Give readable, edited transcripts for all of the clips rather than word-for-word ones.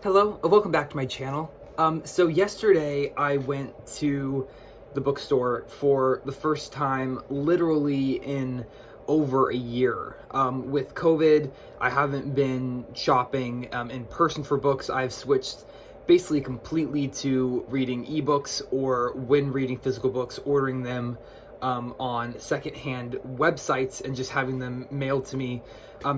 Hello, welcome back to my channel. So yesterday I went to the bookstore for the first time literally in over a year. With COVID, I haven't been shopping in person for books. I've switched basically completely to reading ebooks, or when reading physical books, ordering them on secondhand websites and just having them mailed to me.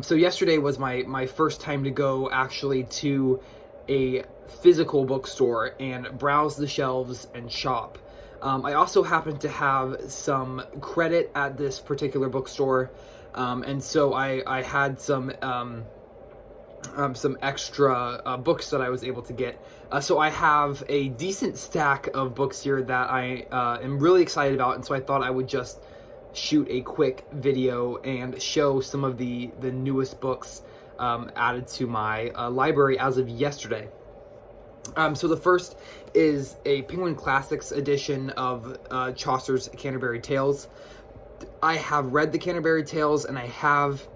So yesterday was my first time to go actually to a physical bookstore and browse the shelves and shop. I also happen to have some credit at this particular bookstore, and so I had some extra books that I was able to get. So I have a decent stack of books here that I am really excited about, and so I thought I would just shoot a quick video and show some of the newest books added to my library as of yesterday. So the first is a Penguin Classics edition of Chaucer's Canterbury Tales. I have read the Canterbury Tales, and I have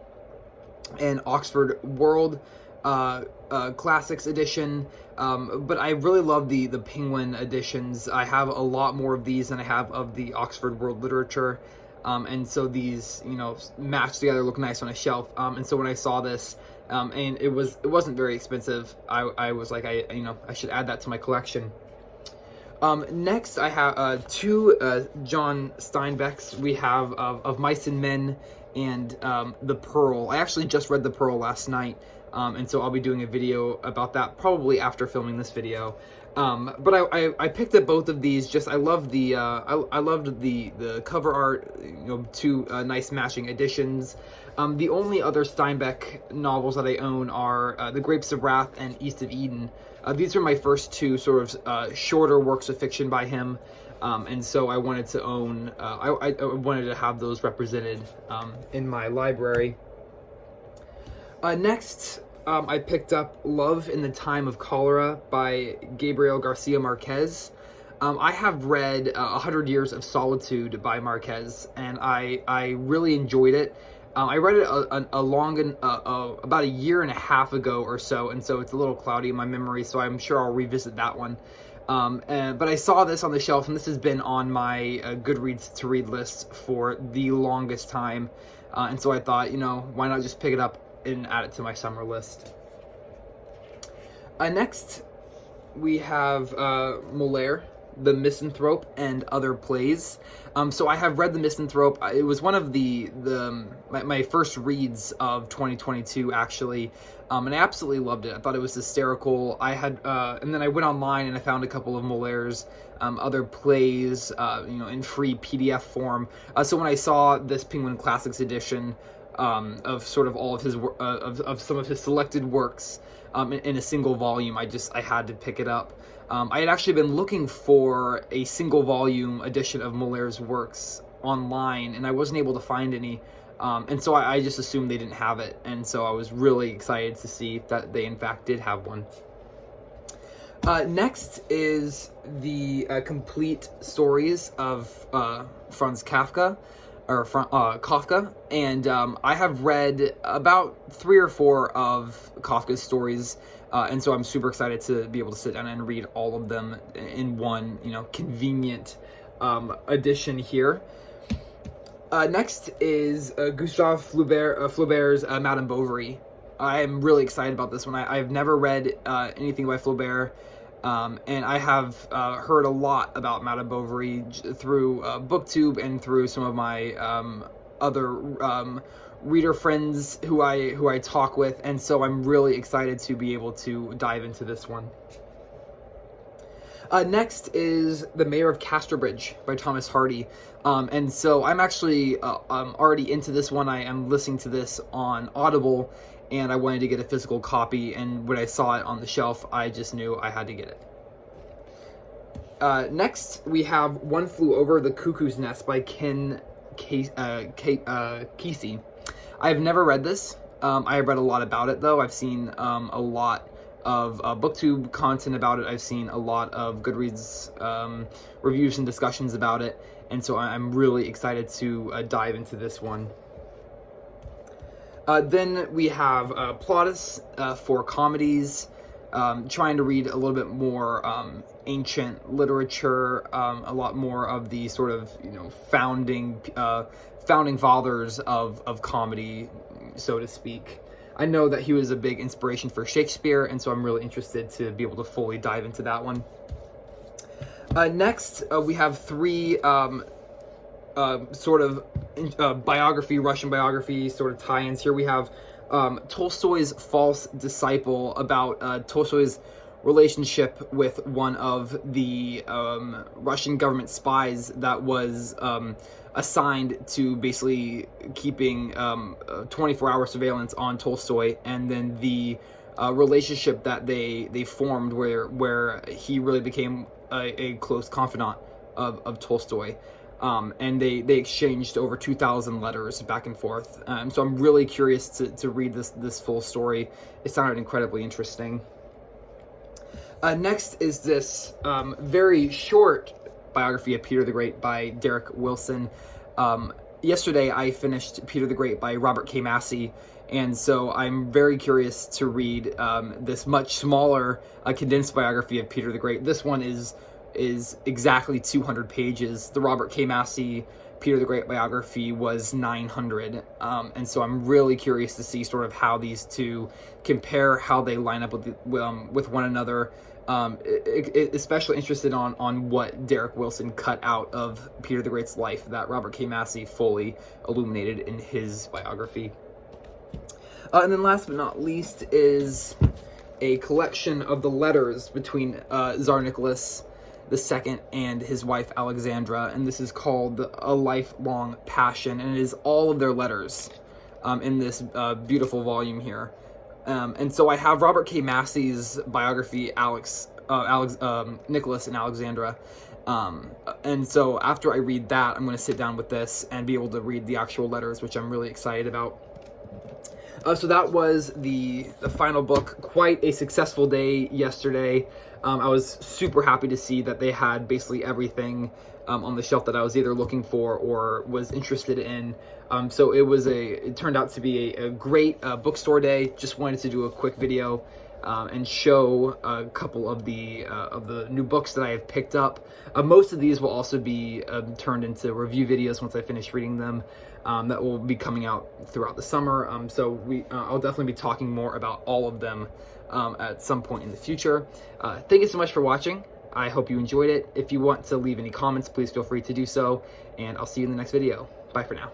an Oxford World Classics edition, but I really love the Penguin editions. I have a lot more of these than I have of the Oxford World Literature, and so these, match together, look nice on a shelf. And so when I saw this, and it wasn't very expensive, I was like, I should add that to my collection. Next, I have two John Steinbecks. We have of Mice and Men and The Pearl. I actually just read The Pearl last night, and so I'll be doing a video about that probably after filming this video. But I picked up both of these. Just I loved the cover art. Two nice matching editions. The only other Steinbeck novels that I own are The Grapes of Wrath and East of Eden. These are my first two sort of shorter works of fiction by him, and so I wanted to own. I wanted to have those represented in my library. Next, I picked up Love in the Time of Cholera by Gabriel Garcia Marquez. I have read 100 Years of Solitude by Marquez, and I really enjoyed it. I read it about a year and a half ago or so, and so it's a little cloudy in my memory, so I'm sure I'll revisit that one. But I saw this on the shelf, and this has been on my Goodreads to read list for the longest time, and so I thought, why not just pick it up and add it to my summer list. Next, we have Molière, The Misanthrope and Other Plays. So I have read The Misanthrope. It was one of my first reads of 2022, actually, and I absolutely loved it. I thought it was hysterical. And then I went online and I found a couple of Molaire's other plays, in free PDF form. So when I saw this Penguin Classics edition of sort of all of his of some of his selected works in a single volume, I had to pick it up. I had actually been looking for a single volume edition of Molaire's works online, and I wasn't able to find any, and so I just assumed they didn't have it, and so I was really excited to see that they in fact did have one. Next is the complete stories of Franz Kafka, or Kafka, and I have read about 3 or 4 of Kafka's stories, and so I'm super excited to be able to sit down and read all of them in one, convenient edition here. Next is Gustave Flaubert's Madame Bovary. I am really excited about this one. I've never read anything by Flaubert, and I have heard a lot about Madame Bovary through BookTube and through some of my other reader friends who I talk with, and so I'm really excited to be able to dive into this one. Next is The Mayor of Casterbridge by Thomas Hardy, and so I'm actually already into this one. I am listening to this on Audible, and I wanted to get a physical copy, and when I saw it on the shelf, I just knew I had to get it. Next, we have One Flew Over the Cuckoo's Nest by Ken Kesey. I've never read this. I have read a lot about it, though. I've seen a lot of BookTube content about it. I've seen a lot of Goodreads reviews and discussions about it, and so I'm really excited to dive into this one. Then we have Plautus for comedies trying to read a little bit more ancient literature, a lot more of the sort of, you know, founding fathers of comedy, so to speak. I know that he was a big inspiration for Shakespeare, and so I'm really interested to be able to fully dive into that one. Next, we have three sort of Russian biography sort of tie-ins. Here we have Tolstoy's False Disciple, about Tolstoy's relationship with one of the Russian government spies that was assigned to basically keeping 24-hour surveillance on Tolstoy, and then the relationship that they formed where he really became a close confidant of Tolstoy. And they exchanged over 2,000 letters back and forth. So I'm really curious to read this full story. It sounded incredibly interesting. Next is this very short biography of Peter the Great by Derek Wilson. Yesterday I finished Peter the Great by Robert K. Massey, and so I'm very curious to read this much smaller condensed biography of Peter the Great. This one is exactly 200 pages. The Robert K. Massey Peter the Great biography was 900, and so I'm really curious to see sort of how these two compare, how they line up with one another. Especially interested on what Derek Wilson cut out of Peter the Great's life that Robert K. Massey fully illuminated in his biography. And then last but not least is a collection of the letters between Tsar Nicholas II and his wife Alexandra, and this is called A Lifelong Passion, and it is all of their letters in this beautiful volume here. And so I have Robert K. Massey's biography, Nicholas and Alexandra. And so after I read that, I'm going to sit down with this and be able to read the actual letters, which I'm really excited about. So that was the final book. Quite a successful day yesterday. I was super happy to see that they had basically everything on the shelf that I was either looking for or was interested in. So it turned out to be a great bookstore day. Just wanted to do a quick video and show a couple of the new books that I have picked up. Most of these will also be turned into review videos once I finish reading them. That will be coming out throughout the summer. So I'll definitely be talking more about all of them at some point in the future. Thank you so much for watching. I hope you enjoyed it. If you want to leave any comments, please feel free to do so, and I'll see you in the next video. Bye for now.